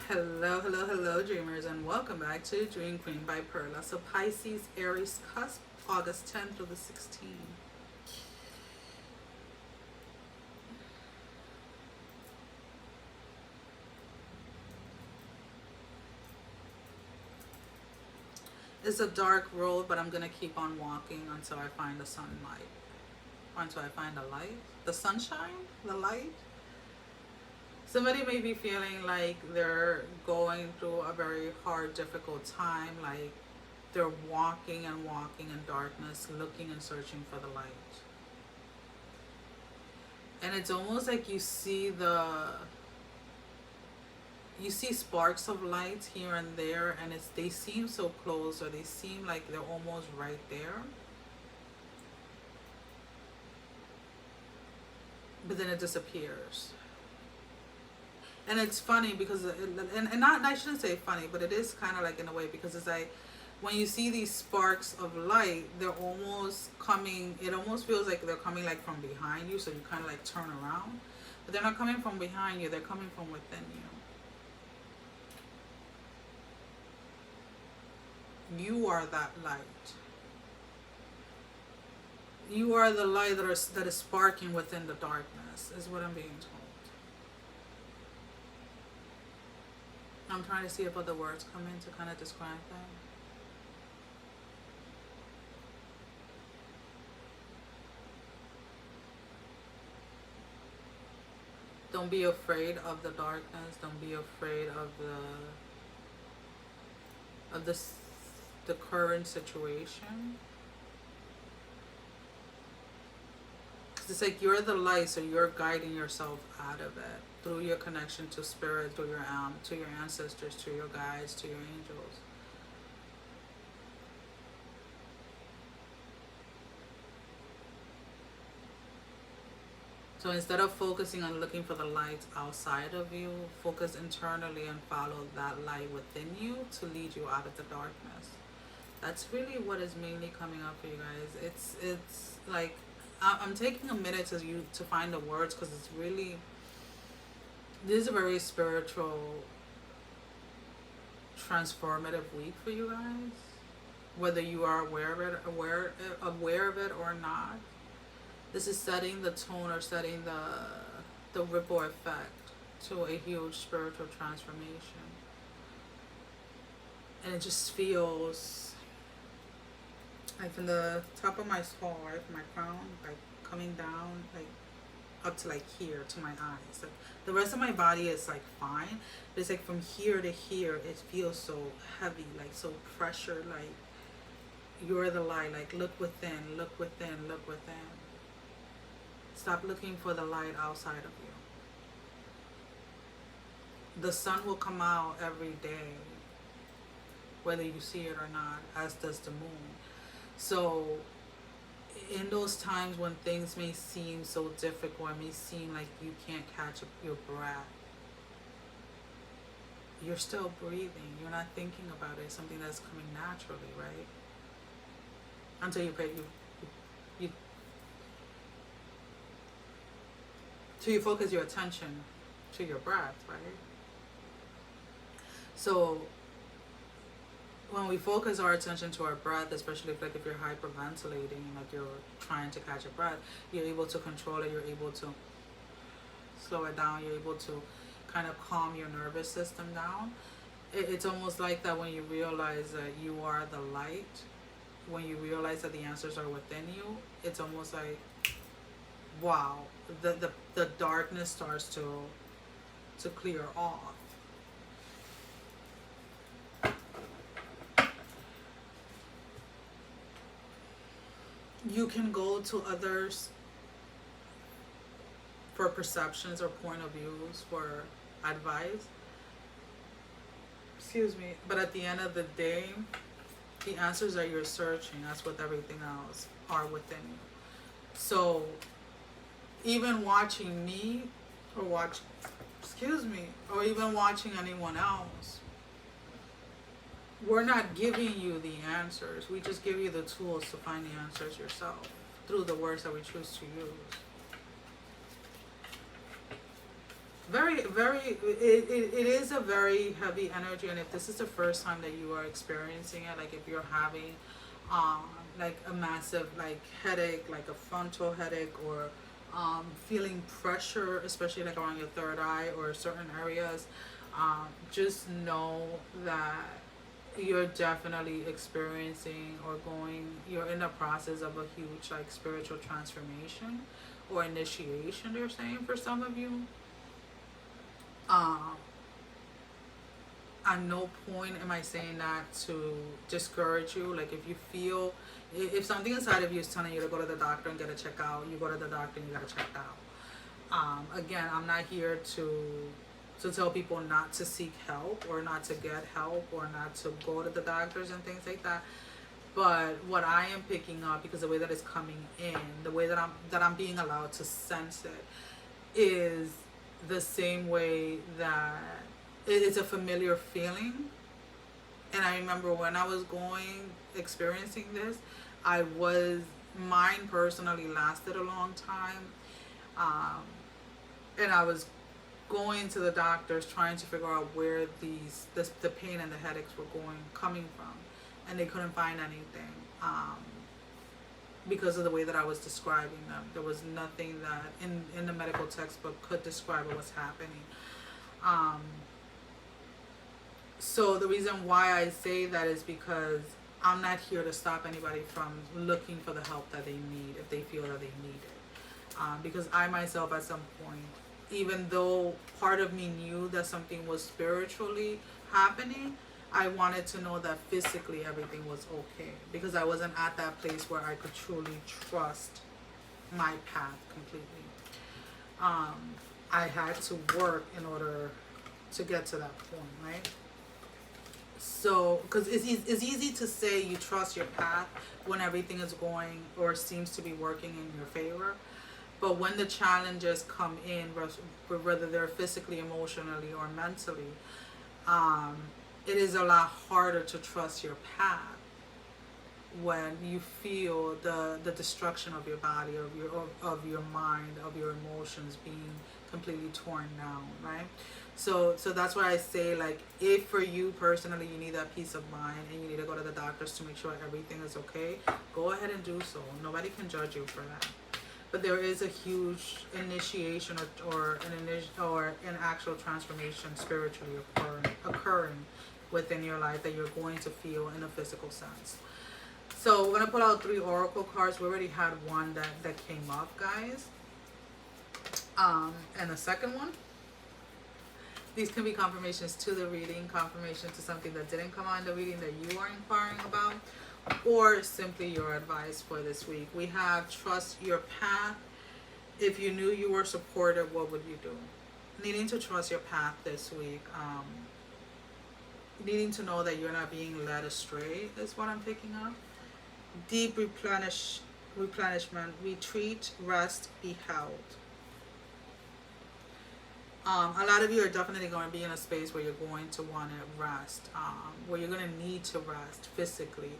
Hello, hello, hello, dreamers, and welcome back to Dream Queen by Perla. So Pisces, Aries Cusp, August 10th through the 16th. It's a dark road, but I'm going to keep on walking until I find the sunlight. Until I find the light. The sunshine? The light? Somebody may be feeling like they're going through a very hard, difficult time, like they're walking and walking in darkness, looking and searching for the light. And it's almost like you see sparks of light here and there, and they seem so close, or they seem like they're almost right there. But then it disappears. And it's funny because, and not, I shouldn't say funny, but it is kind of like in a way, because it's like when you see these sparks of light, they're almost coming, it almost feels like they're coming like from behind you, so you kind of like turn around. But they're not coming from behind you, they're coming from within you. You are that light. You are the light that is sparking within the darkness, is what I'm being told. I'm trying to see if other words come in to kind of describe that. Don't be afraid of the darkness. Don't be afraid of the current situation. It's like you're the light, so you're guiding yourself out of it through your connection to spirit, through your to your ancestors, to your guides, to your angels. So instead of focusing on looking for the light outside of you, focus internally and follow that light within you to lead you out of the darkness. That's really what is mainly coming up for you guys. It's like I'm taking a minute to find the words, because it's really, this is a very spiritual, transformative week for you guys, whether you are aware of it or not. This is setting the tone, or setting the ripple effect to a huge spiritual transformation. And it just feels like from the top of my skull, right, from my crown, like coming down, like up to like here to my eyes. Like the rest of my body is like fine, but it's like from here to here, it feels so heavy, like so pressured. Like you're the light. Like look within, look within, look within. Stop looking for the light outside of you. The sun will come out every day, whether you see it or not, as does the moon. So in those times when things may seem so difficult, it may seem like you can't catch your breath, you're still breathing. You're not thinking about it. It's something that's coming naturally, right? Until you focus your attention to your breath, right? So when we focus our attention to our breath, especially if you're hyperventilating, like you're trying to catch a breath, you're able to control it, you're able to slow it down, you're able to kind of calm your nervous system down. It's almost like that when you realize that you are the light, when you realize that the answers are within you, it's almost like, wow, the darkness starts to clear off. You can go to others for perceptions or point of views for advice. Excuse me. But at the end of the day, the answers that you're searching, that's with everything else, are within you. So even watching me, or even watching anyone else, we're not giving you the answers. We just give you the tools to find the answers yourself through the words that we choose to use. it is a very heavy energy, and if this is the first time that you are experiencing it, like if you're having um like a massive like headache, like a frontal headache, or feeling pressure, especially like around your third eye or certain areas, just know that you're definitely experiencing or you're in the process of a huge like spiritual transformation or initiation, they're saying for some of you. um at no point am I saying that to discourage you. Like if you feel, if something inside of you is telling you to go to the doctor and get a checkout, you go to the doctor and you get a checked out. Again, I'm not here to tell people not to seek help or not to get help or not to go to the doctors and things like that. But what I am picking up, because the way that it's coming in, the way that I'm being allowed to sense it, is the same way that it's a familiar feeling. And I remember when I was experiencing this, mine personally lasted a long time. Um, and I was going to the doctors trying to figure out where the pain and the headaches were coming from. And they couldn't find anything. Because of the way that I was describing them. There was nothing that in the medical textbook could describe what was happening. So the reason why I say that is because I'm not here to stop anybody from looking for the help that they need if they feel that they need it. Because I myself at some point, even though part of me knew that something was spiritually happening, I wanted to know that physically everything was okay. Because I wasn't at that place where I could truly trust my path completely. I had to work in order to get to that point, right? So, because it's easy to say you trust your path when everything is going or seems to be working in your favor. But when the challenges come in, whether they're physically, emotionally, or mentally, it is a lot harder to trust your path when you feel the destruction of your body, of your mind, of your emotions being completely torn down, right? So that's why I say, like, if for you personally you need that peace of mind and you need to go to the doctors to make sure everything is okay, go ahead and do so. Nobody can judge you for that. But there is a huge initiation or an actual transformation spiritually occurring within your life that you're going to feel in a physical sense. So we're going to pull out 3 oracle cards. We already had one that came up, guys. And the second one. These can be confirmations to the reading, confirmation to something that didn't come on the reading that you are inquiring about, or simply your advice for this week. We have trust your path. If you knew you were supported, what would you do? Needing to trust your path this week. Needing to know that you're not being led astray is what I'm picking up. Deep replenishment, retreat, rest, be held. A lot of you are definitely going to be in a space where you're going to want to rest, where you're going to need to rest physically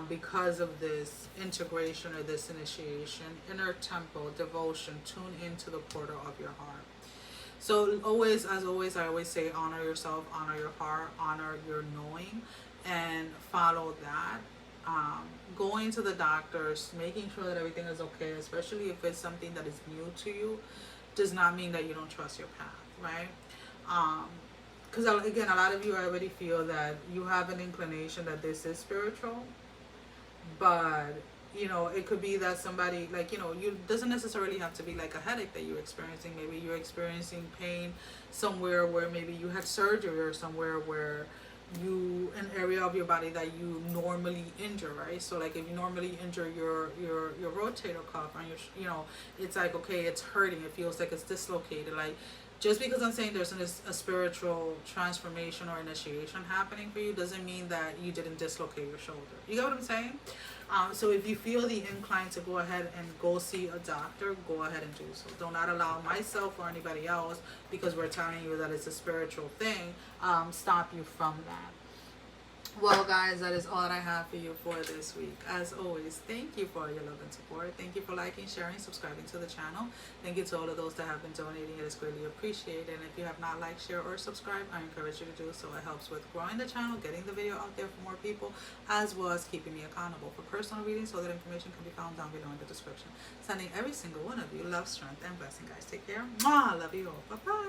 because of this integration or this initiation. Inner temple, devotion, tune into the portal of your heart. So always, as always, I always say honor yourself, honor your heart, honor your knowing, and follow that. Going to the doctors, making sure that everything is okay, especially if it's something that is new to you, does not mean that you don't trust your path, right? Because again, a lot of you already feel that you have an inclination that this is spiritual, but you know, it could be that somebody, like, you know, you doesn't necessarily have to be like a headache that you're experiencing. Maybe you're experiencing pain somewhere where maybe you had surgery, or somewhere where an area of your body that you normally injure, right? So like if you normally injure your rotator cuff and you know, it's like, okay, it's hurting, it feels like it's dislocated. Like, just because I'm saying there's a spiritual transformation or initiation happening for you doesn't mean that you didn't dislocate your shoulder. You get what I'm saying? So if you feel the incline to go ahead and go see a doctor, go ahead and do so. Do not allow myself or anybody else, because we're telling you that it's a spiritual thing, stop you from that. Well, guys, that is all that I have for you for this week. As always, thank you for your love and support. Thank you for liking, sharing, subscribing to the channel. Thank you to all of those that have been donating. It is greatly appreciated. And if you have not liked, share, or subscribed, I encourage you to do so. It helps with growing the channel, getting the video out there for more people, as well as keeping me accountable for personal readings. So that information can be found down below in the description. Sending every single one of you love, strength, and blessing, guys. Take care. Mwah! Love you all. Bye-bye.